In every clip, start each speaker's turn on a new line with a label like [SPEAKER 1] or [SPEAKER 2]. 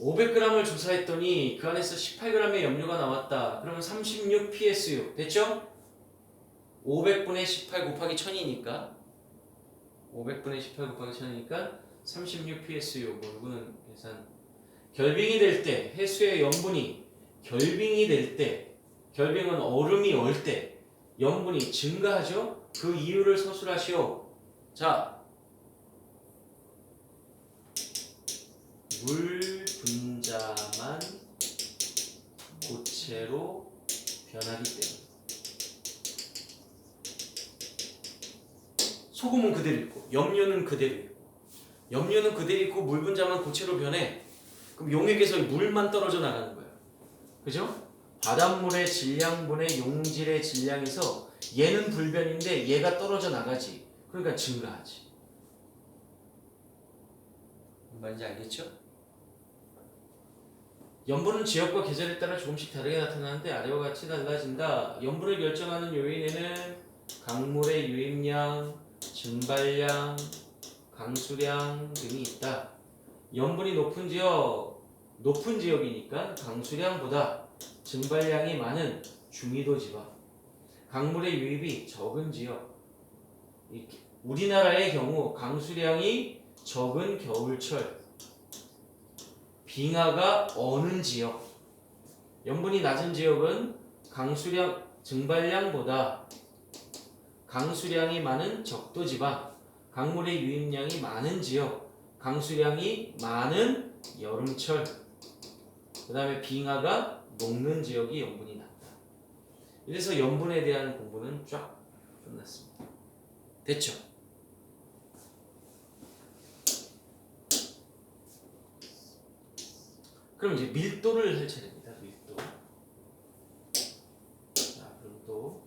[SPEAKER 1] 500g을 조사했더니 그 안에서 18g의 염료가 나왔다. 그러면 36 PSU 됐죠? 500분의 18 곱하기 1000이니까 500분의 18 곱하기 1000이니까 36 PSU. 뭐 이거는 계산. 결빙이 될 때 해수의 염분이 결빙이 될 때, 결빙은 얼음이 얼 때 염분이 증가하죠? 그 이유를 서술하시오. 자, 물 분자만 고체로 변하기 때문에. 소금은 그대로 있고 염료는 그대로 있고, 염료는 그대로 있고 물 분자만 고체로 변해. 그럼 용액에서 물만 떨어져 나가는 거예요. 그죠? 바닷물의 질량분의 용질의 질량에서 얘는 불변인데 얘가 떨어져 나가지. 그러니까 증가하지. 뭔 말인지 알겠죠? 염분은 지역과 계절에 따라 조금씩 다르게 나타나는데 아래와 같이 달라진다. 염분을 결정하는 요인에는 강물의 유입량, 증발량, 강수량 등이 있다. 염분이 높은 지역이니까 강수량보다 증발량이 많은 중위도 지방, 강물의 유입이 적은 지역. 우리나라의 경우 강수량이 적은 겨울철, 빙하가 어는 지역, 염분이 낮은 지역은 강수량 증발량보다 강수량이 많은 적도지방, 강물의 유입량이 많은 지역, 강수량이 많은 여름철, 그 다음에 빙하가 녹는 지역이 염분이 낮다. 이래서 염분에 대한 공부는 쫙 끝났습니다. 됐죠? 그럼 이제 밀도를 할 차례입니다. 밀도. 자, 그럼 또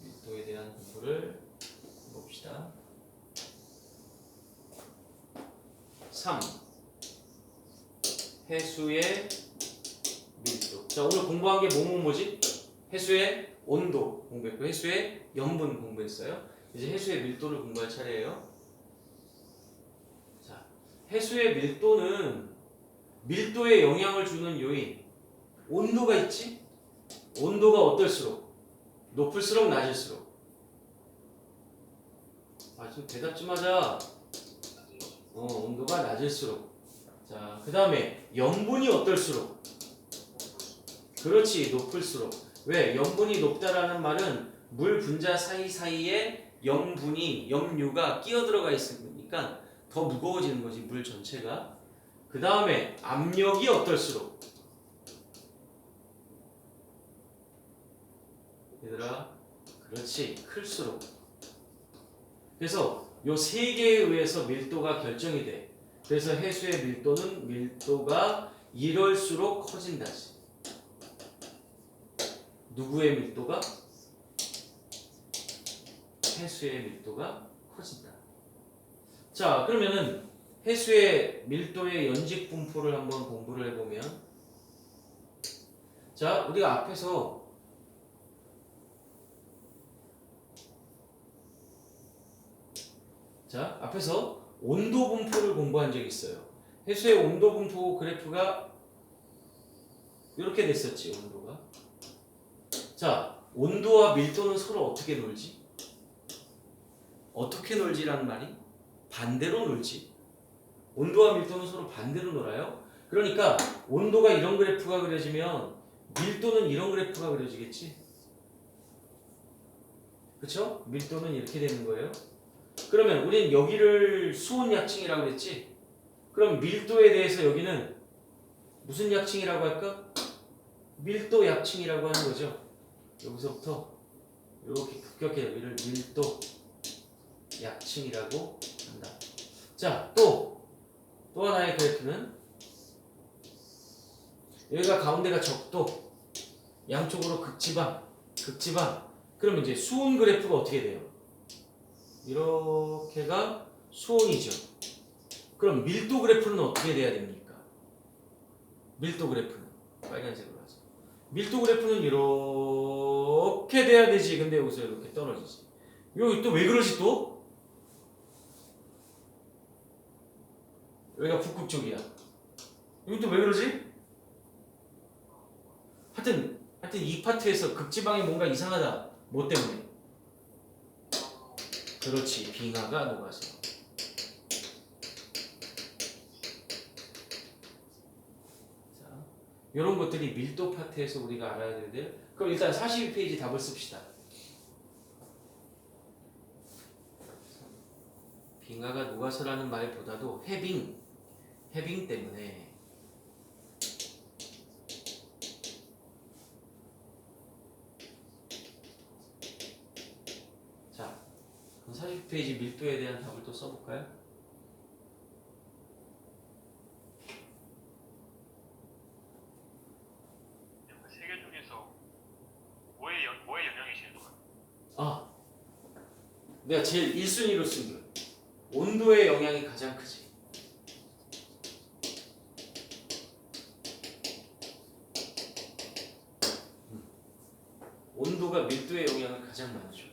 [SPEAKER 1] 밀도에 대한 공부를 봅시다. 3. 해수의 밀도. 자, 오늘 공부한 게 뭐지? 해수의 온도 공부했고 해수의 염분 공부했어요. 이제 해수의 밀도를 공부할 차례예요. 자, 해수의 밀도는 밀도에 영향을 주는 요인, 온도가 있지? 온도가 어떨수록? 높을수록 낮을수록? 좀 대답 좀 하자. 온도가 낮을수록. 자, 그 다음에 염분이 어떨수록? 그렇지, 높을수록. 왜? 염분이 높다라는 말은 물 분자 사이사이에 염류가 끼어 들어가 있으니까 더 무거워지는 거지, 물 전체가. 그 다음에 압력이 어떨수록? 얘들아, 그렇지, 클수록. 그래서 요 세 개에 의해서 밀도가 결정이 돼. 그래서 해수의 밀도는 밀도가 이럴수록 커진다지. 누구의 밀도가? 해수의 밀도가 커진다. 자, 그러면은 해수의 밀도의 연직 분포를 한번 공부를 해보면, 자, 우리가 앞에서 온도 분포를 공부한 적이 있어요. 해수의 온도 분포 그래프가 이렇게 됐었지, 온도가. 자, 온도와 밀도는 서로 어떻게 놀지? 어떻게 놀지라는 말이? 반대로 놀지. 온도와 밀도는 서로 반대로 놀아요. 그러니까 온도가 이런 그래프가 그려지면 밀도는 이런 그래프가 그려지겠지. 그쵸? 밀도는 이렇게 되는 거예요. 그러면 우린 여기를 수온 약층이라고 했지? 그럼 밀도에 대해서 여기는 무슨 약층이라고 할까? 밀도 약층이라고 하는 거죠. 여기서부터 이렇게 급격해 여기를 밀도 약층이라고 한다. 자, 또 하나의 그래프는 여기가 가운데가 적도, 양쪽으로 극지방. 그러면 이제 수온 그래프가 어떻게 돼요? 이렇게가 수온이죠. 그럼 밀도 그래프는 어떻게 돼야 됩니까? 밀도 그래프는 빨간색으로 하죠. 밀도 그래프는 이렇게 돼야 되지. 근데 여기서 이렇게 떨어지지. 여기 또 왜 그러지 또? 여기가 북극 쪽이야. 이건 또 왜 그러지? 하여튼 이 파트에서 극지방이 뭔가 이상하다. 뭐 때문에? 그렇지, 빙하가 녹아서. 자, 이런 것들이 밀도 파트에서 우리가 알아야 되는데, 그럼 일단 42페이지 답을 씁시다. 빙하가 녹아서라는 말보다도 해빙 때문에. 자, 그럼 40페이지 밀도에 대한 답을 또 써볼까요?
[SPEAKER 2] 세 개 중에서 뭐의 영향이 제일 높아요?
[SPEAKER 1] 아, 내가 제일 1순위로 쓴 거예요. 온도의 영향이 가장 크지. 온도가 밀도의 영향을 가장 많이 줘.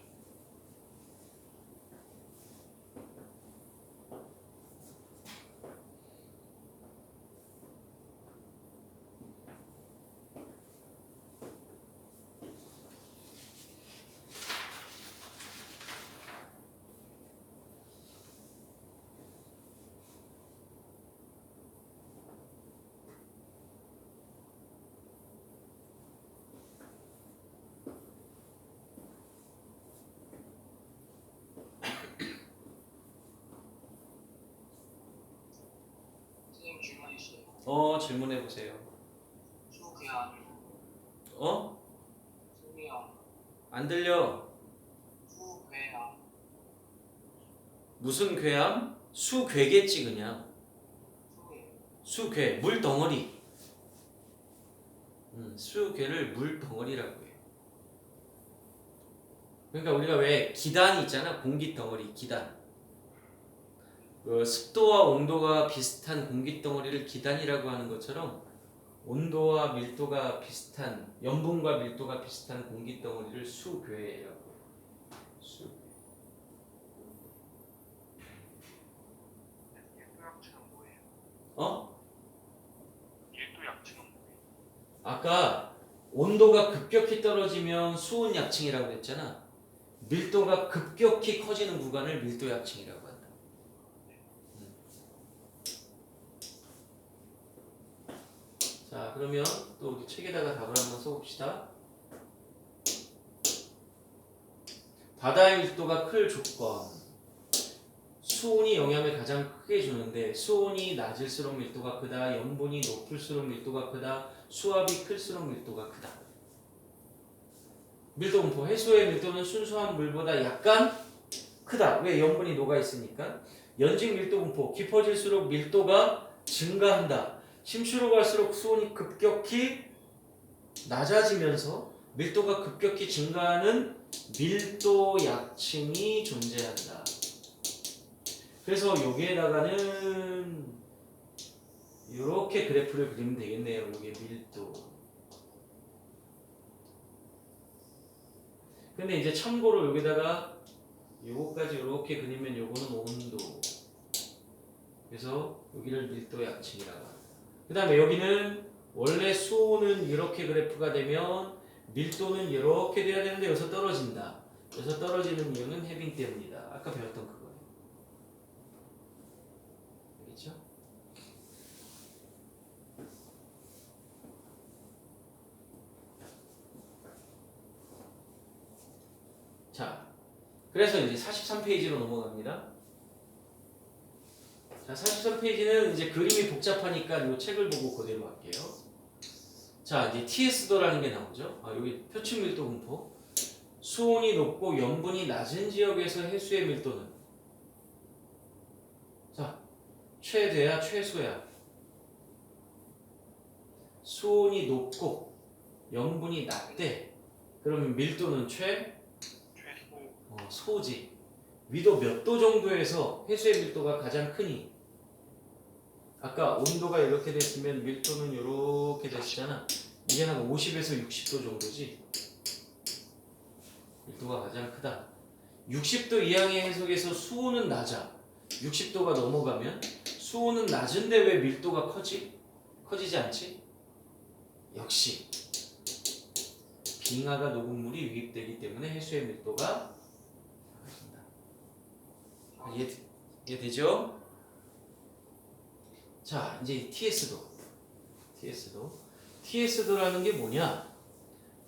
[SPEAKER 3] 선생님 질문 있어요.
[SPEAKER 1] 질문해 보세요.
[SPEAKER 3] 수괴함,
[SPEAKER 1] 어?
[SPEAKER 3] 수괴함,
[SPEAKER 1] 안 들려.
[SPEAKER 3] 수괴함,
[SPEAKER 1] 무슨 괴함? 수괴겠지 그냥.
[SPEAKER 3] 수괴,
[SPEAKER 1] 수괴, 물 덩어리. 수괴를 물 덩어리라고 해요. 그러니까 우리가 왜 기단 있잖아, 공기 덩어리, 기단. 그 습도와 온도가 비슷한 공기 덩어리를 기단이라고 하는 것처럼 온도와 밀도가 비슷한, 염분과 밀도가 비슷한 공기 덩어리를 수괴라고 해요. 수괴.
[SPEAKER 2] 일도 약층은 뭐예요?
[SPEAKER 1] 어?
[SPEAKER 2] 일도 약층은 뭐예요?
[SPEAKER 1] 아까 온도가 급격히 떨어지면 수온 약층이라고 했잖아. 밀도가 급격히 커지는 구간을 밀도 약층이라고 한다. 자, 그러면 또 우리 책에다가 답을 한번 써봅시다. 바다의 밀도가 클 조건. 수온이 영향을 가장 크게 주는데 수온이 낮을수록 밀도가 크다. 염분이 높을수록 밀도가 크다. 수압이 클수록 밀도가 크다. 밀도 분포. 해수의 밀도는 순수한 물보다 약간 크다. 왜? 염분이 녹아 있으니까. 연직 밀도 분포. 깊어질수록 밀도가 증가한다. 심수로 갈수록 수온이 급격히 낮아지면서 밀도가 급격히 증가하는 밀도 약층이 존재한다. 그래서 여기에다가는 이렇게 그래프를 그리면 되겠네요. 이게 밀도. 근데 이제 참고로 여기다가 요거까지 이렇게 그리면 요거는 온도. 그래서 여기를 밀도 약층이라고 합니다. 그 다음에 여기는 원래 수온은 이렇게 그래프가 되면 밀도는 이렇게 돼야 되는데 여기서 떨어진다. 여기서 떨어지는 이유는 해빙 때문이다. 아까 배웠던 그거예요. 알겠죠? 자, 그래서 이제 43페이지로 넘어갑니다. 자, 43페이지는 이제 그림이 복잡하니까 이 책을 보고 그대로 할게요. 자, 이제 TS도라는 게 나오죠. 여기 표층 밀도 분포. 수온이 높고 염분이 낮은 지역에서 해수의 밀도는 자, 최대야 최소야. 수온이 높고 염분이 낮대. 그러면 밀도는
[SPEAKER 2] 최소.
[SPEAKER 1] 소지. 위도 몇 도 정도에서 해수의 밀도가 가장 크니? 아까 온도가 이렇게 됐으면 밀도는 이렇게 됐잖아. 이게 한 50에서 60도 정도지. 밀도가 가장 크다. 60도 이하의 해속에서 수온은 낮아. 60도가 넘어가면 수온은 낮은데 왜 밀도가 커지? 커지지 않지? 역시 빙하가 녹은 물이 유입되기 때문에 해수의 밀도가 작아진다. 이해되죠? 자, 이제 TS도라는 게 뭐냐?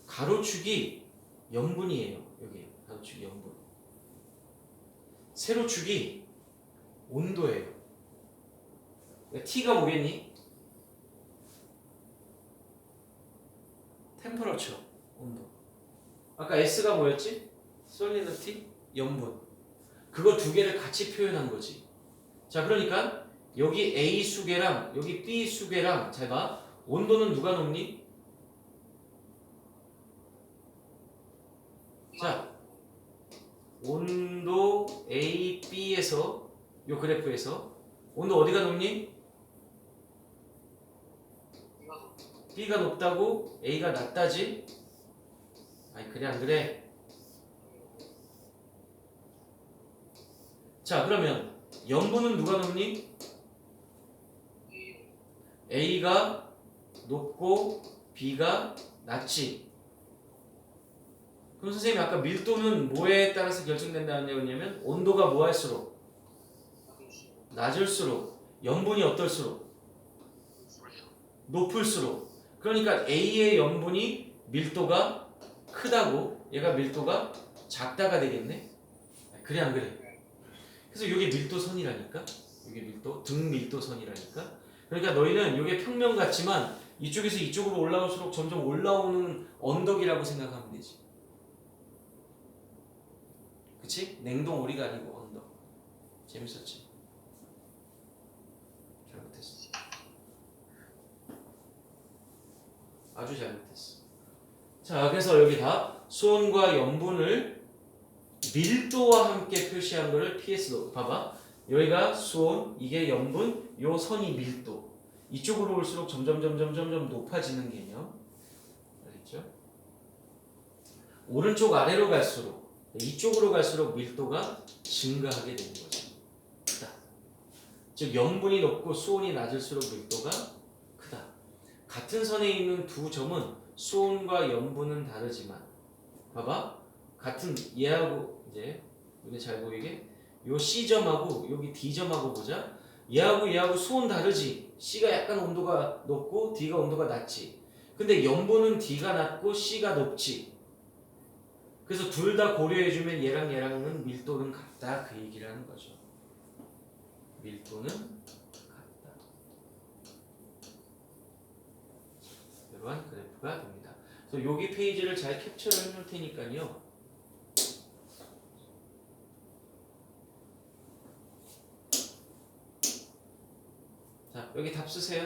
[SPEAKER 1] 가로축이 염분이에요. 여기 가로축이 염분. 세로축이 온도예요. 그러니까 T가 뭐겠니? 템퍼러처, 온도. 아까 S가 뭐였지? 솔리니티, 염분. 그거 두 개를 같이 표현한 거지. 자, 그러니까 여기 A 수계랑 여기 B 수계랑 잘 봐. 온도는 누가 높니? 자, 온도 A, B에서 요 그래프에서 온도 어디가 높니? B가 높다고 A가 낮다지? 아니 그래 안 그래? 자, 그러면 염분은 누가 높니? A가 높고 B가 낮지. 그럼 선생님이 아까 밀도는 뭐에 따라서 결정된다는 얘기냐면 온도가 뭐 할수록? 낮을수록 염분이 어떨수록? 높을수록. 그러니까 A의 염분이 밀도가 크다고 얘가 밀도가 작다가 되겠네? 그래 안 그래? 그래서 이게 밀도선이라니까? 이게 등밀도선이라니까? 그러니까 너희는 이게 평면 같지만 이쪽에서 이쪽으로 올라올수록 점점 올라오는 언덕이라고 생각하면 되지. 그치? 냉동오리가 아니고 언덕. 재밌었지? 잘못했어. 아주 잘못했어. 자, 그래서 여기 다 수온과 염분을 밀도와 함께 표시한 거를 PS도. 봐봐. 여기가 수온, 이게 염분, 요 선이 밀도. 이쪽으로 올수록 점점 높아지는 개념. 알겠죠? 오른쪽 아래로 갈수록, 이쪽으로 갈수록 밀도가 증가하게 되는 거죠. 크다. 즉 염분이 높고 수온이 낮을수록 밀도가 크다. 같은 선에 있는 두 점은 수온과 염분은 다르지만, 봐봐. 같은 얘하고 이제 눈에 잘 보이게 요 C점하고 여기 D점하고 보자. 얘하고 수온 다르지. C가 약간 온도가 높고 D가 온도가 낮지. 근데 염분은 D가 낮고 C가 높지. 그래서 둘 다 고려해주면 얘랑은 밀도는 같다. 그 얘기를 하는 거죠. 밀도는 같다. 이러한 그래프가 됩니다. 그래서 여기 페이지를 잘 캡처를 해놓을 테니까요. 자, 여기 답 쓰세요.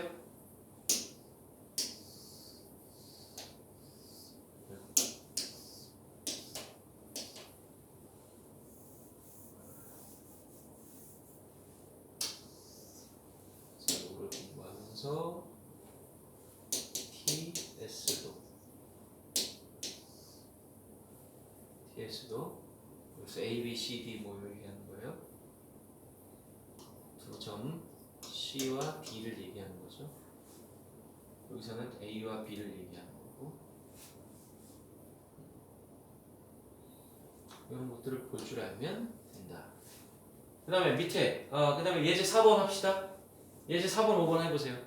[SPEAKER 1] 자, 이거를 공부하면서 TS도 여기서 A, B, C, D 뭐 얘기하는 거예요. 두 점 C와 D를 얘기하는 거죠. 여기서는 A와 B를 얘기하는 거고, 이런 것들을 볼 줄 알면 된다. 그 다음에 밑에 그 다음에 예제 4번 합시다. 예제 4번 5번 해보세요.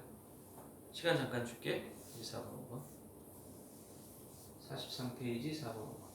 [SPEAKER 1] 시간 잠깐 줄게. 예제 4번 5번 43페이지 4번 5번.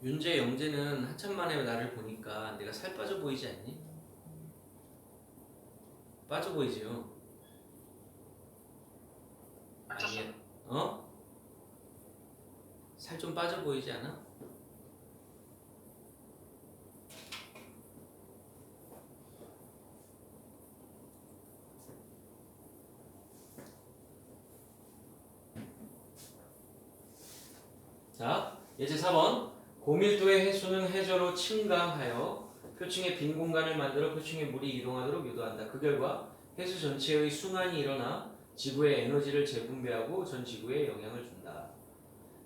[SPEAKER 1] 윤재, 영재는 한참 만에 나를 보니까 내가 살 빠져 보이지 않니? 빠져 보이지요? 아니야. 어? 살 좀 빠져 보이지 않아? 자, 예제 4번. 고밀도의 해수는 해저로 침강하여 표층에 빈 공간을 만들어 표층에 물이 이동하도록 유도한다. 그 결과 해수 전체의 순환이 일어나 지구의 에너지를 재분배하고 전 지구에 영향을 준다.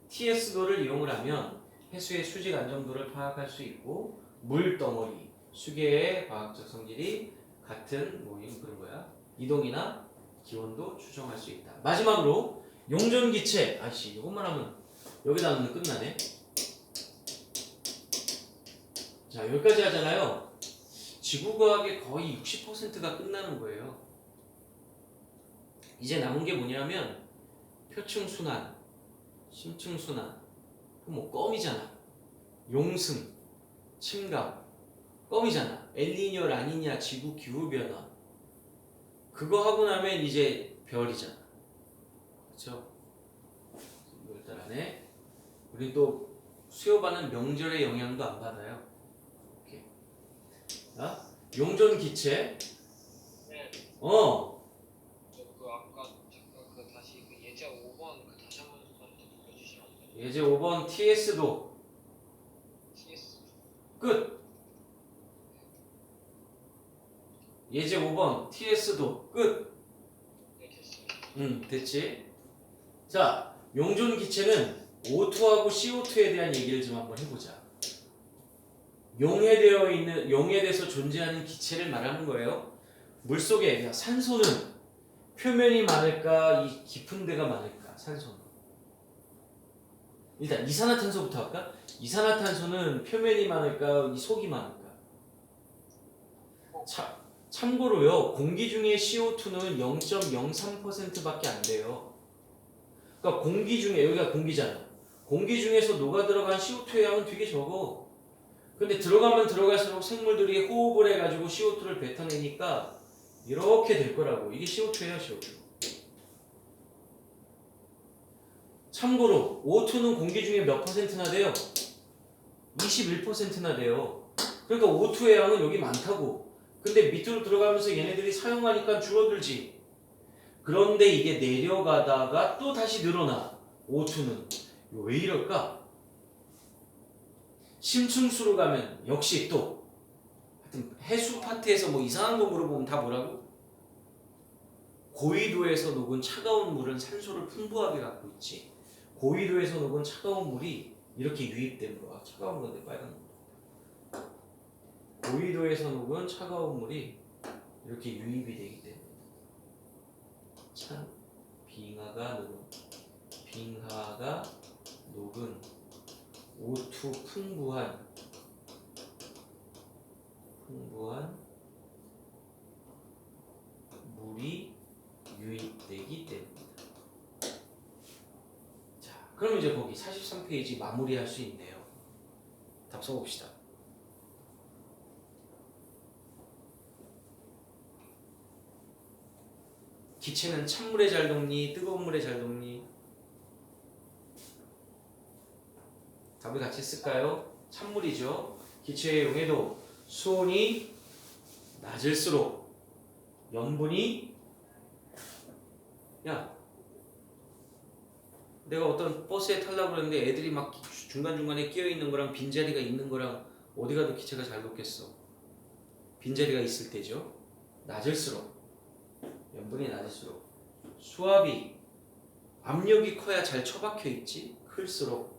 [SPEAKER 1] TS도를 이용을 하면 해수의 수직 안정도를 파악할 수 있고 물덩어리, 수계의 과학적 성질이 같은 모임 그런 거야. 이동이나 기온도 추정할 수 있다. 마지막으로 용전기체. 아씨 이것만 하면 여기다 넣으면 끝나네. 자 여기까지 하잖아요. 지구과학의 거의 60%가 끝나는 거예요. 이제 남은 게 뭐냐면 표층 순환, 심층 순환, 뭐 껌이잖아. 용승, 침강, 껌이잖아. 엘니뇨, 라니냐, 지구 기후 변화. 그거 하고 나면 이제 별이잖아. 그렇죠? 이걸 따라네. 우리 또 수요받는 명절의 영향도 안 받아요. 이렇게. 자, 용전 기체.
[SPEAKER 3] 네. 그 아까 잠깐 그 다시 그 예제 5번 그 다시 한번 보여주시면 안 돼요?
[SPEAKER 1] 예제 5번 TS도
[SPEAKER 3] TS.
[SPEAKER 1] 끝. 예제 5번 TS도 끝.
[SPEAKER 3] 네 됐어요.
[SPEAKER 1] 됐지. 자, 용존 기체는 O2하고 CO2에 대한 얘기를 좀 한번 해보자. 용해돼서 존재하는 기체를 말하는 거예요. 물속에 산소는 표면이 많을까, 이 깊은 데가 많을까? 산소는. 일단 이산화탄소부터 할까? 이산화탄소는 표면이 많을까, 이 속이 많을까? 참고로요, 공기 중에 CO2는 0.03%밖에 안 돼요. 그러니까 공기 중에, 여기가 공기잖아. 공기 중에서 녹아 들어간 CO2의 양은 되게 적어. 근데 들어가면 들어갈수록 생물들이 호흡을 해가지고 CO2를 뱉어내니까 이렇게 될 거라고. 이게 CO2예요, CO2. 참고로 O2는 공기 중에 몇 퍼센트나 돼요? 21%나 돼요. 그러니까 O2의 양은 여기 많다고. 근데 밑으로 들어가면서 얘네들이 사용하니까 줄어들지. 그런데 이게 내려가다가 또 다시 늘어나. O2는. 왜 이럴까? 심층수로 가면 역시 또 하여튼 해수 파트에서 뭐 이상한 거 물어보면 다 뭐라고? 고위도에서 녹은 차가운 물은 산소를 풍부하게 갖고 있지. 고위도에서 녹은 차가운 물이 이렇게 유입되는 거야. 차가운 건데 빨간 거. 고위도에서 녹은 차가운 물이 이렇게 유입이 되기 때문에 빙하가 녹은 O2 풍부한 물이 유입되기 때문이다. 자, 그럼 이제 거기 43페이지 마무리할 수 있네요. 답 써봅시다. 기체는 찬물에 잘 녹니 뜨거운 물에 잘 녹니? 답을 같이 쓸까요? 찬물이죠. 기체의 용해도 수온이 낮을수록 염분이 내가 어떤 버스에 타려고 그러는데 애들이 막 중간중간에 끼어있는 거랑 빈자리가 있는 거랑 어디 가도 기체가 잘 녹겠어. 빈자리가 있을 때죠. 낮을수록 염분이 낮을수록 수압이 압력이 커야 잘 처박혀 있지. 클수록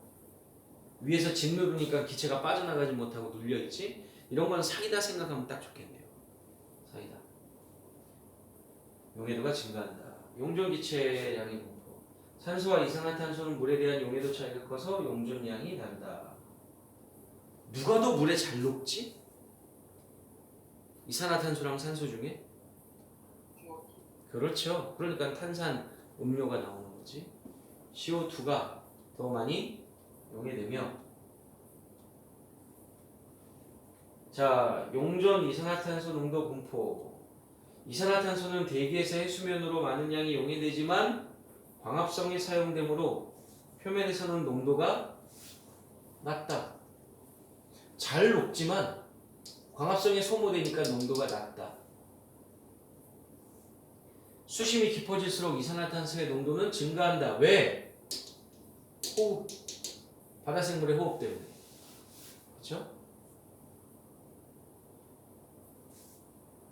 [SPEAKER 1] 위에서 짓누르니까 기체가 빠져나가지 못하고 눌려있지. 이런 건 사이다 생각하면 딱 좋겠네요. 사이다. 용해도가 증가한다. 용존기체의 양이 공포. 산소와 이산화탄소는 물에 대한 용해도 차이가 커서 용존량이 다르다. 누가 더 물에 잘 녹지? 이산화탄소랑 산소 중에? 그렇죠. 그러니까 탄산 음료가 나오는 거지. CO2가 더 많이 용해되며 자, 용존 이산화탄소 농도 분포. 이산화탄소는 대기에서 해수면으로 많은 양이 용해되지만 광합성이 사용되므로 표면에서는 농도가 낮다. 잘 녹지만 광합성이 소모되니까 농도가 낮다. 수심이 깊어질수록 이산화탄소의 농도는 증가한다. 왜? 호흡. 바다생물의 호흡 때문에. 그렇죠?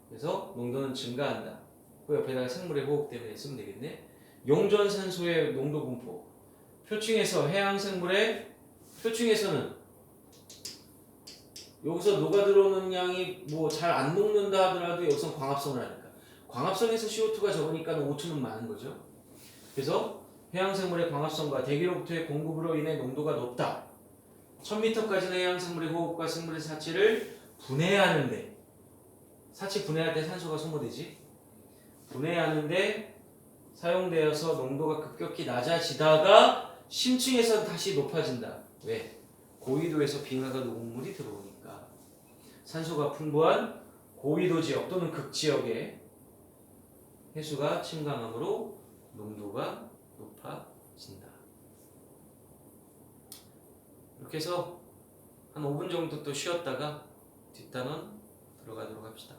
[SPEAKER 1] 그래서 농도는 증가한다. 그 옆에다가 생물의 호흡 때문에 쓰면 되겠네. 용존산소의 농도 분포. 표층에서 해양생물의 표층에서는 여기서 녹아 들어오는 양이 뭐 잘 안 녹는다 하더라도 여기서 광합성을 하니까 광합성에서 CO2가 적으니까 O2는 많은 거죠. 그래서 해양생물의 광합성과 대기로부터의 공급으로 인해 농도가 높다. 1000m까지는 해양생물의 호흡과 생물의 사체를 분해하는데 사체 분해할 때 산소가 소모되지. 분해하는데 사용되어서 농도가 급격히 낮아지다가 심층에서 다시 높아진다. 왜? 고위도에서 빙하가 녹은 물이 들어오니까. 산소가 풍부한 고위도 지역 또는 극지역에 해수가 침강함으로 농도가 높아진다. 이렇게 해서 한 5분 정도 또 쉬었다가 뒷단원 들어가도록 합시다.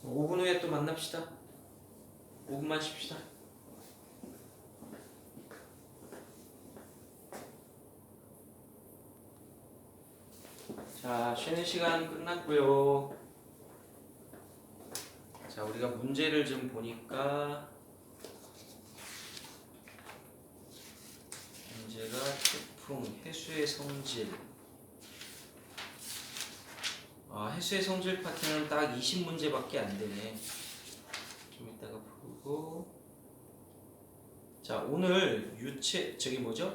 [SPEAKER 1] 5분 후에 또 만납시다. 5분만 쉽시다. 자, 쉬는 시간 끝났고요. 자, 우리가 문제를 좀 보니까 문제가 태풍, 해수의 성질. 해수의 성질 파트는 딱 20문제밖에 안 되네. 좀 이따가 보고. 자, 오늘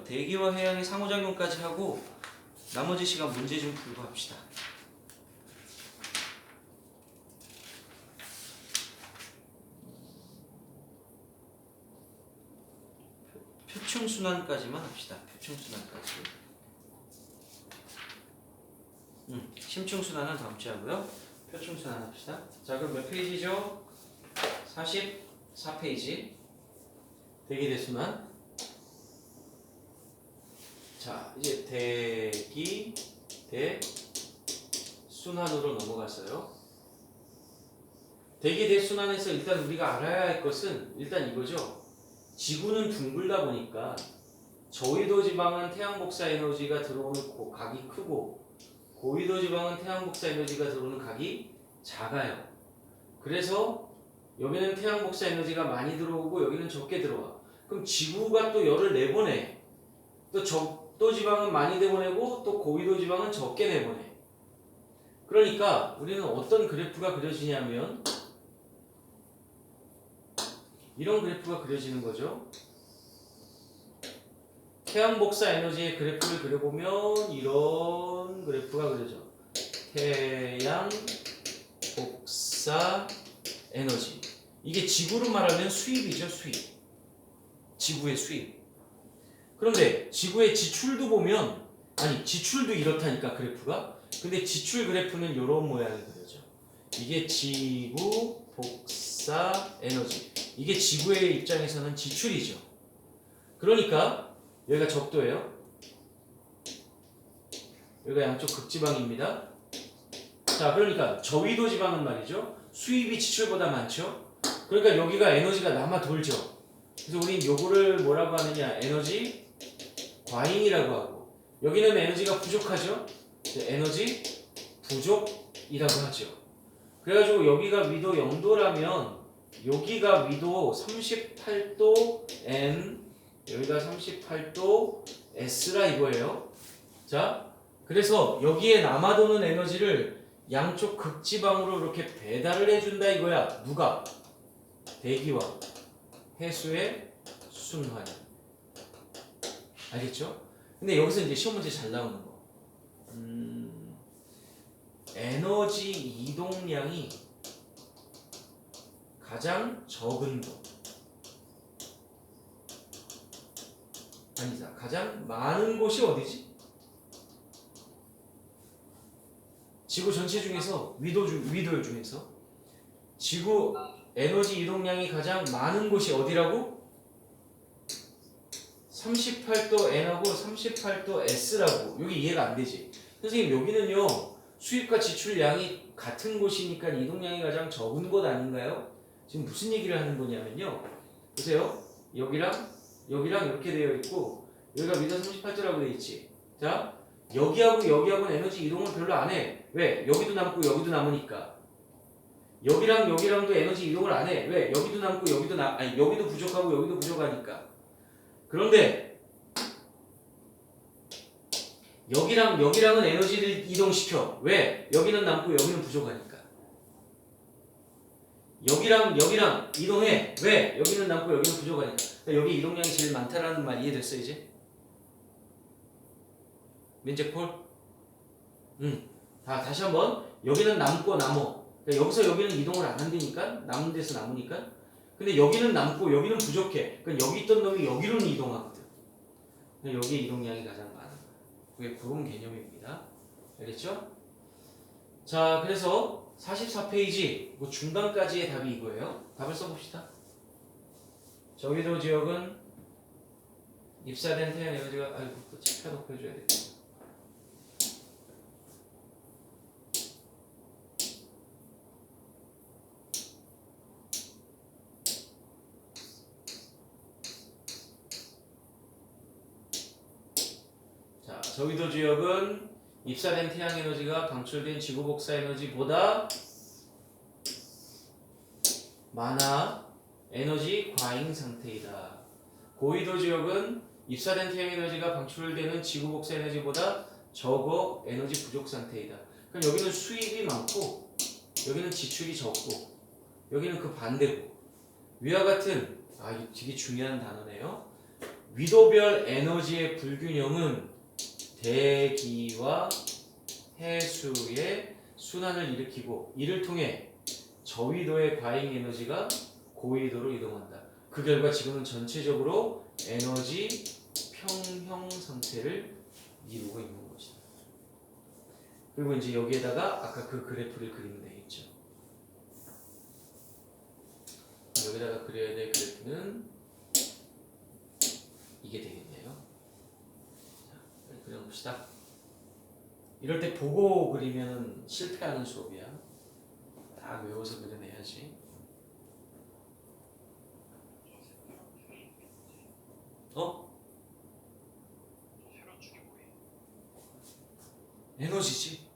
[SPEAKER 1] 대기와 해양의 상호작용까지 하고 나머지 시간 문제 좀 풀고 합시다. 표층순환까지만 합시다. 표층순환까지. 심층순환은 다음 주에 하고요. 표층순환 합시다. 자, 그럼 몇 페이지죠? 44페이지. 대기대순환. 자, 이제 대기 대순환으로 넘어갔어요. 대기 대순환에서 일단 우리가 알아야 할 것은 일단 이거죠. 지구는 둥글다 보니까 저위도 지방은 태양 복사 에너지가 들어오는 각이 크고 고위도 지방은 태양 복사 에너지가 들어오는 각이 작아요. 그래서 여기는 태양 복사 에너지가 많이 들어오고 여기는 적게 들어와. 그럼 지구가 또 열을 내보내. 또 적도 지방은 많이 내보내고 또 고위도 지방은 적게 내보내. 그러니까 우리는 어떤 그래프가 그려지냐면 이런 그래프가 그려지는 거죠. 태양 복사 에너지의 그래프를 그려보면 이런 그래프가 그려져. 태양 복사 에너지. 이게 지구로 말하면 수입이죠, 수입. 지구의 수입. 그런데 지구의 지출도 보면 지출도 이렇다니까 그래프가. 근데 지출 그래프는 이런 모양이 그려져. 이게 지구 복사 에너지. 이게 지구의 입장에서는 지출이죠. 그러니까 여기가 적도예요. 여기가 양쪽 극지방입니다. 자, 그러니까 저위도 지방은 말이죠. 수입이 지출보다 많죠. 그러니까 여기가 에너지가 남아 돌죠. 그래서 우린 요거를 뭐라고 하느냐? 에너지 과잉이라고 하고 여기는 에너지가 부족하죠. 에너지 부족이라고 하죠. 그래가지고 여기가 위도 0도라면 여기가 위도 38도 N 여기가 38도 S라 이거예요. 자, 그래서 여기에 남아도는 에너지를 양쪽 극지방으로 이렇게 배달을 해준다 이거야. 누가? 대기와 해수의 순환. 알겠죠? 근데 여기서 이제 시험 문제 잘 나오는 거. 에너지 이동량이 가장 적은 곳. 아니다. 가장 많은 곳이 어디지? 지구 전체 중에서 위도열 중에서 지구 에너지 이동량이 가장 많은 곳이 어디라고? 38도 N하고 38도 S라고. 여기 이해가 안 되지? 선생님 여기는요 수입과 지출량이 같은 곳이니까 이동량이 가장 적은 곳 아닌가요? 지금 무슨 얘기를 하는 거냐면요 보세요 여기랑 이렇게 되어 있고 여기가 미터 38도라고 되어 있지. 자 여기하고는 에너지 이동을 별로 안 해. 왜? 여기도 남고 여기도 남으니까. 여기랑도 에너지 이동을 안 해. 왜? 여기도 남고 여기도 부족하고 여기도 부족하니까. 그런데 여기랑은 에너지를 이동시켜. 왜? 여기는 남고 여기는 부족하니까. 여기랑 이동해. 왜? 여기는 남고 여기는 부족하니까. 그러니까 여기 이동량이 제일 많다라는 말 이해됐어 이제? 민재폴? 다시 한번. 여기는 남고 남어. 그러니까 여기서 여기는 이동을 안 한다니까? 남은 데서 남으니까. 근데 여기는 남고 여기는 부족해. 그러니까 여기 있던 놈이 여기로는 이동하거든. 여기 이동량이 가장 많아. 그게 그런 개념입니다. 알겠죠? 자, 그래서 44페이지 뭐 중간까지의 답이 이거예요. 답을 써봅시다. 저기도 지역은 입사된 태양 에너지가 또 책 펴놓고 해줘야 돼. 자, 저기도 지역은 입사된 태양 에너지가 방출된 지구 복사 에너지보다 많아 에너지 과잉 상태이다. 고위도 지역은 입사된 태양 에너지가 방출되는 지구 복사 에너지보다 적어 에너지 부족 상태이다. 그럼 여기는 수입이 많고 여기는 지출이 적고 여기는 그 반대고 위와 같은 이거 되게 중요한 단어네요. 위도별 에너지의 불균형은 대기와 해수의 순환을 일으키고 이를 통해 저위도의 과잉 에너지가 고위도로 이동한다. 그 결과 지금은 전체적으로 에너지 평형 상태를 이루고 있는 것이다. 그리고 이제 여기에다가 아까 그 그래프를 그리면 되겠죠. 여기다가 그려야 될 그래프는 이게 되겠네요. 자, 그려봅시다. 이럴 때 보고 그리면 실패하는 수업이야. 다 외워서 그려내야지. 어?
[SPEAKER 2] 새로운 축이 뭐예요?
[SPEAKER 1] 에너지지.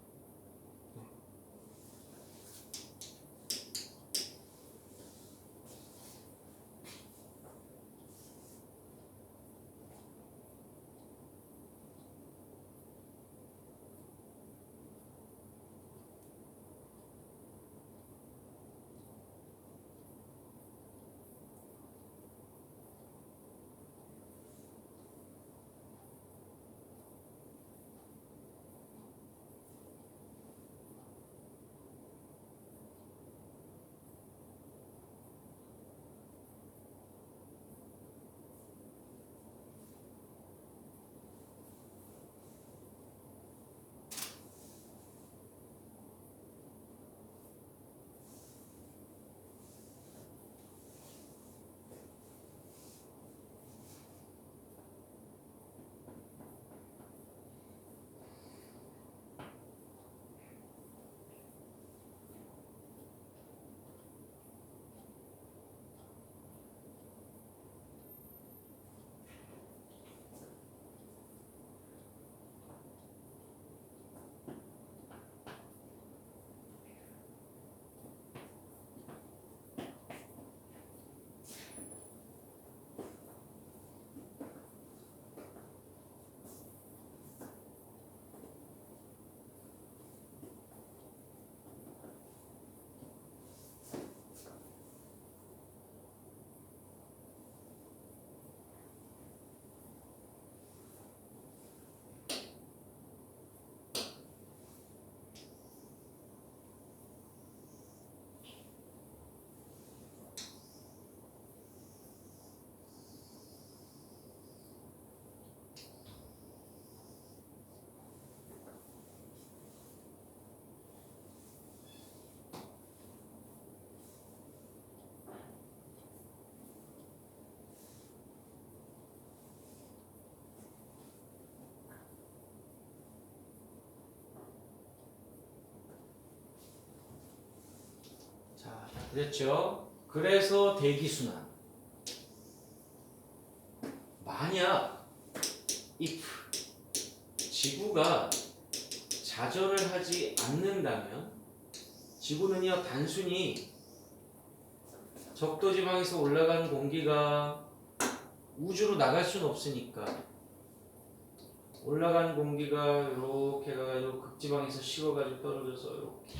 [SPEAKER 1] 그랬죠? 그래서 대기순환. 만약 if 지구가 자전을 하지 않는다면 지구는요 단순히 적도지방에서 올라간 공기가 우주로 나갈 수는 없으니까 올라간 공기가 이렇게 가가지고 극지방에서 식어가지고 떨어져서 이렇게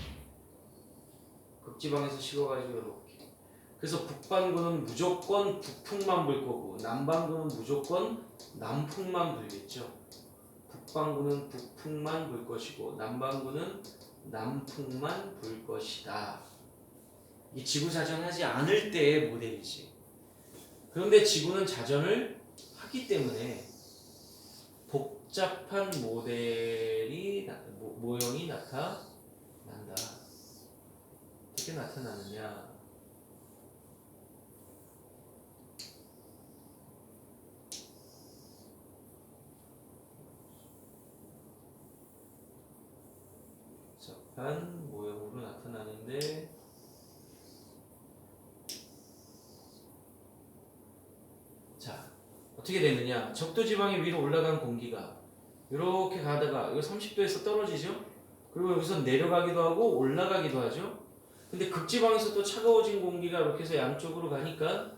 [SPEAKER 1] 극지방에서 식어가지고 이렇게 그래서 북반구는 무조건 북풍만 불 거고 남반구는 무조건 남풍만 불겠죠. 북반구는 북풍만 불 것이고 남반구는 남풍만 불 것이다. 이 지구 자전하지 않을 때의 모델이지. 그런데 지구는 자전을 하기 때문에 복잡한 모델이 모형이 나타난다. 어떻게 나타나느냐? 복잡한 모형으로 나타나는데 자 어떻게 되느냐? 적도지방에 위로 올라간 공기가 이렇게 가다가 이거 30도에서 떨어지죠? 그리고 여기서 내려가기도 하고 올라가기도 하죠? 근데 극지방에서 또 차가워진 공기가 이렇게 해서 양쪽으로 가니까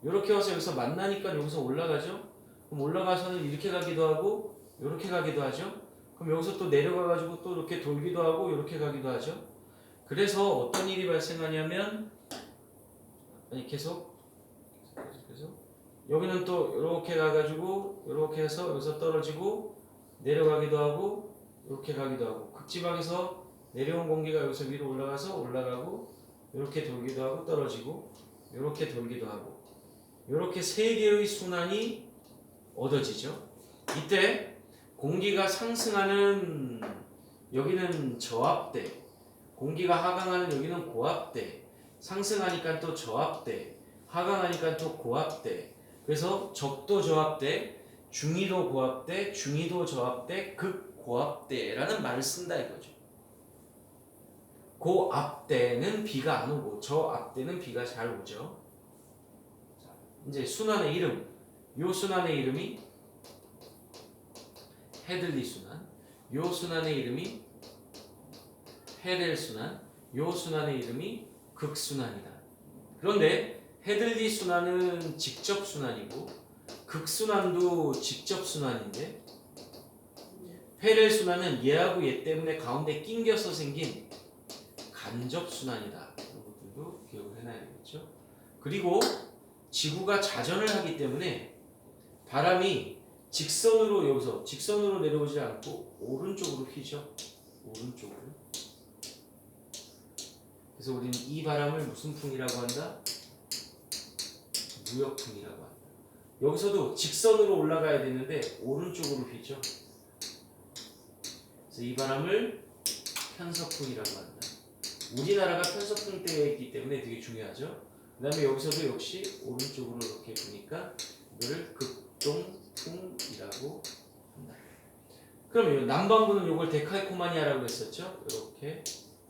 [SPEAKER 1] 이렇게 와서 여기서 만나니까 여기서 올라가죠? 그럼 올라가서는 이렇게 가기도 하고 이렇게 가기도 하죠? 그럼 여기서 또 내려가가지고 또 이렇게 돌기도 하고 이렇게 가기도 하죠? 그래서 어떤 일이 발생하냐면 아니 계속 여기는 또 이렇게 가가지고 이렇게 해서 여기서 떨어지고 내려가기도 하고 이렇게 가기도 하고 극지방에서 내려온 공기가 여기서 위로 올라가서 올라가고 이렇게 돌기도 하고 떨어지고 이렇게 돌기도 하고 이렇게 세 개의 순환이 얻어지죠. 이때 공기가 상승하는 여기는 저압대, 공기가 하강하는 여기는 고압대, 상승하니까 또 저압대, 하강하니까 또 고압대. 그래서 적도 저압대, 중위도 고압대, 중위도 저압대, 극고압대라는 말을 쓴다 이거죠. 고압대는 비가 안 오고 저압대는 비가 잘 오죠. 자, 이제 순환의 이름, 요 순환의 이름이 헤들리 순환, 요 순환의 이름이 헤렐 순환, 요 순환의 이름이 극순환이다. 그런데 헤들리 순환은 직접 순환이고 극순환도 직접 순환인데 헤렐 순환은 얘하고 얘 때문에 가운데 낑겨서 생긴 간접 순환이다. 이런 것들도 기억을 해놔야 되겠죠. 그리고 지구가 자전을 하기 때문에 바람이 직선으로 여기서 직선으로 내려오지 않고 오른쪽으로 휘죠. 오른쪽으로. 그래서 우리는 이 바람을 무슨 풍이라고 한다? 무역풍이라고 한다. 여기서도 직선으로 올라가야 되는데 오른쪽으로 휘죠. 그래서 이 바람을 편서풍이라고 한다. 우리나라가 편서풍 때이기 때문에 되게 중요하죠. 그 다음에 여기서도 역시 오른쪽으로 이렇게 보니까 이거를 극동풍이라고 한다. 그럼 남반구는 이걸 데칼코마니아라고 했었죠. 이렇게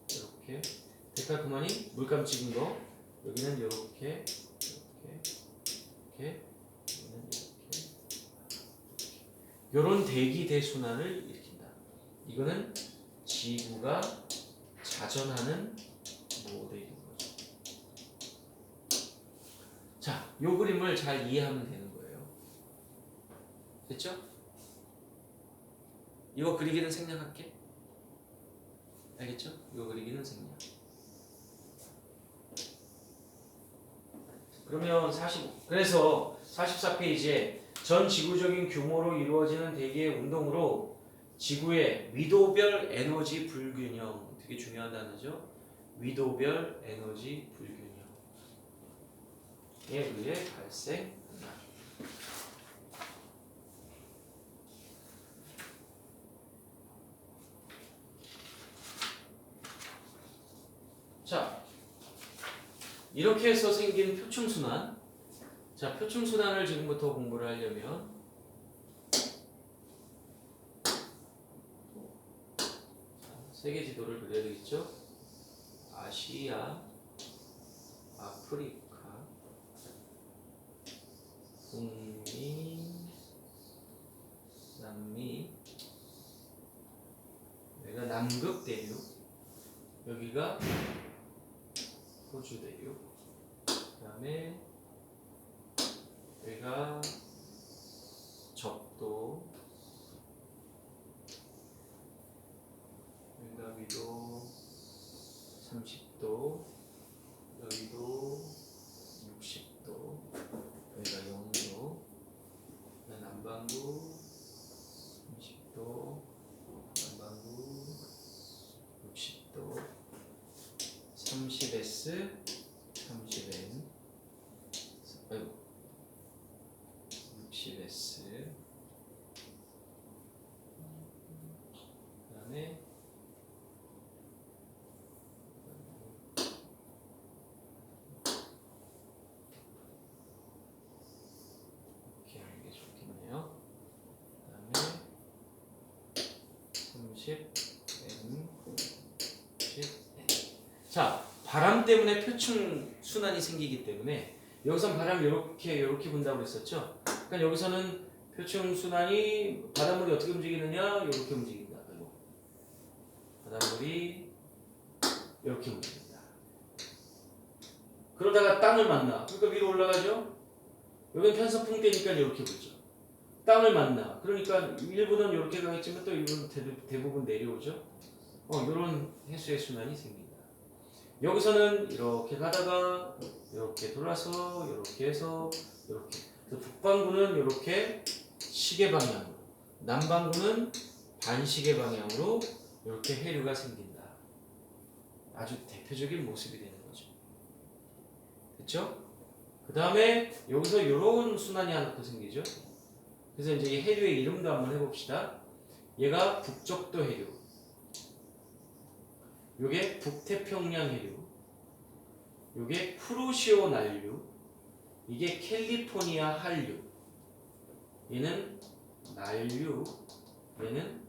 [SPEAKER 1] 이렇게 데칼코마니 물감 찍은 거 여기는 이렇게 이렇게 여기는 이렇게 이런 대기 대순환을 일으킨다. 이거는 지구가 자전하는 모델인 거죠. 자, 요 그림을 잘 이해하면 되는 거예요. 됐죠? 이거 그리기는 생략할게. 알겠죠? 이거 그리기는 생략. 그러면 그래서 44페이지에 전 지구적인 규모로 이루어지는 대기의 운동으로 지구의 위도별 에너지 불균형, 되게 중요한 단어죠. 위도별 에너지 불균형에 의해 발생한다. 자, 이렇게 해서 생긴 표층순환. 자, 표층순환을 지금부터 공부를 하려면 세계 지도를 그려야 되겠죠? 아시아, 아프리카, 북미, 남미, 여기가 남극 대륙, 여기가 호주 대륙, 그 다음에 여기가 적도, 여기가 위도 30도, 여기도 60도, 여기가 0도, 남반구 30도, 남반구 60도, 30S, 30N, 아이고, 60S, 그 다음에 이렇게 하는 게 좋겠네요. 그 다음에 30N, 10N. 자, 바람 때문에 표층 순환이 생기기 때문에 여기선 바람 이렇게 분다고 했었죠. 그러니까 여기서는 표층 순환이 바닷물이 어떻게 움직이느냐, 이렇게 움직인다. 그리고 바닷물이 이렇게 움직인다. 그러다가 땅을 만나. 그러니까 위로 올라가죠. 여기는 편서풍 때니까 이렇게 불죠. 땅을 만나. 그러니까 일부는 이렇게 가겠지만 또 일부는 대부분 내려오죠. 이런 해수의 순환이 생긴다. 여기서는 이렇게 가다가 이렇게 돌아서 이렇게 해서 이렇게. 그래서 북반구는 이렇게 시계 방향으로, 남반구는 반시계 방향으로 이렇게 해류가 생긴다. 아주 대표적인 모습이 되는 거죠. 됐죠? 그 다음에 여기서 이런 순환이 하나 더 생기죠. 그래서 이제 이 해류의 이름도 한번 해봅시다. 얘가 북적도 해류, 요게 북태평양 해류, 요게 쿠로시오 난류, 이게 캘리포니아 한류. 얘는 난류, 얘는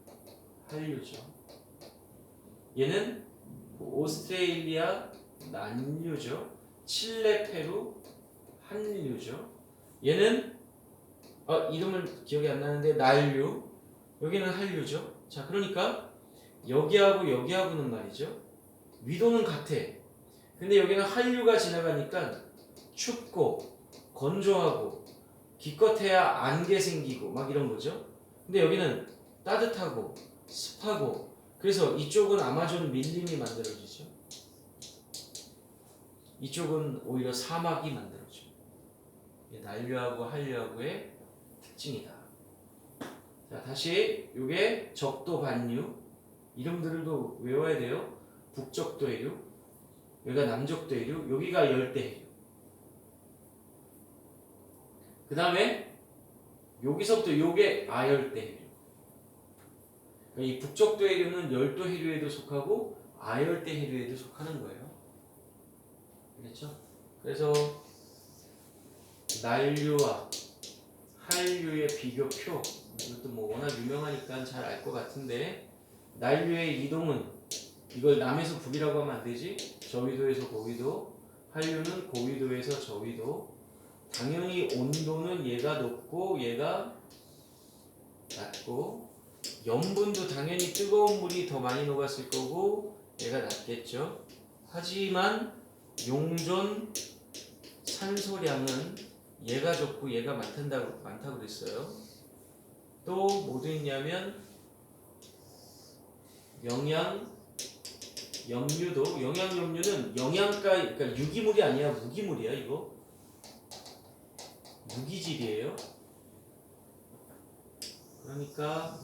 [SPEAKER 1] 한류죠. 얘는 오스트레일리아 난류죠. 칠레, 페루 한류죠. 얘는 이름을 기억이 안 나는데 난류, 여기는 한류죠. 자, 그러니까 여기하고 여기하고는 말이죠. 위도는 같아. 근데 여기는 한류가 지나가니까 춥고 건조하고 기껏해야 안개 생기고 막 이런 거죠. 근데 여기는 따뜻하고 습하고 그래서 이쪽은 아마존 밀림이 만들어지죠. 이쪽은 오히려 사막이 만들어져. 이게 난류하고 한류하고의 특징이다. 자, 다시 이게 적도 반류 이름들도 외워야 돼요. 북적도 해류, 여기가 남적도 해류, 여기가 열대 해류. 그 다음에 여기서부터 요게 아열대 해류. 그러니까 이 북적도 해류는 열도 해류에도 속하고 아열대 해류에도 속하는 거예요. 알겠죠? 그래서 난류와 한류의 비교표, 이것도 뭐 워낙 유명하니까 잘 알 것 같은데, 난류의 이동은 이걸 남에서 북이라고 하면 안 되지. 저위도에서 고위도, 한류는 고위도에서 저위도. 당연히 온도는 얘가 높고 얘가 낮고, 염분도 당연히 뜨거운 물이 더 많이 녹았을 거고 얘가 낮겠죠. 하지만 용존 산소량은 얘가 적고 얘가 많다고 그랬어요. 또 뭐도 있냐면 염류도, 염류는 영양가, 그러니까 유기물이 아니야, 무기물이야. 이거 무기질이에요. 그러니까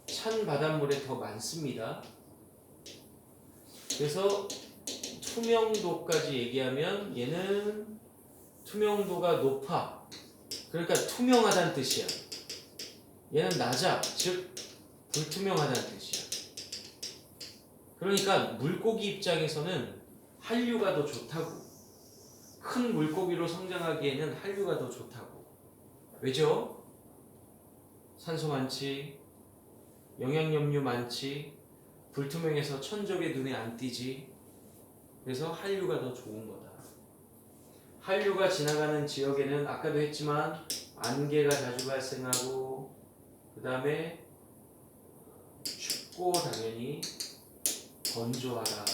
[SPEAKER 1] 찬 바닷물에 더 많습니다. 그래서 투명도까지 얘기하면 얘는 투명도가 높아. 그러니까 투명하다는 뜻이야. 얘는 낮아. 즉 불투명하다는 뜻이야. 그러니까 물고기 입장에서는 한류가 더 좋다고. 큰 물고기로 성장하기에는 한류가 더 좋다고. 왜죠? 산소 많지, 영양염류 많지, 불투명해서 천적의 눈에 안 띄지. 그래서 한류가 더 좋은 거다. 한류가 지나가는 지역에는 아까도 했지만 안개가 자주 발생하고, 그 다음에 춥고 당연히 건조하다.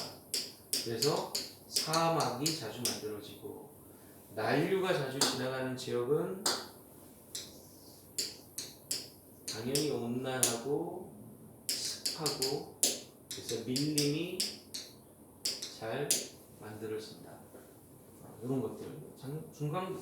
[SPEAKER 1] 그래서 사막이 자주 만들어지고, 난류가 자주 지나가는 지역은 당연히 온난하고 습하고, 그래서 밀림이 잘 만들어진다. 이런 것들 중산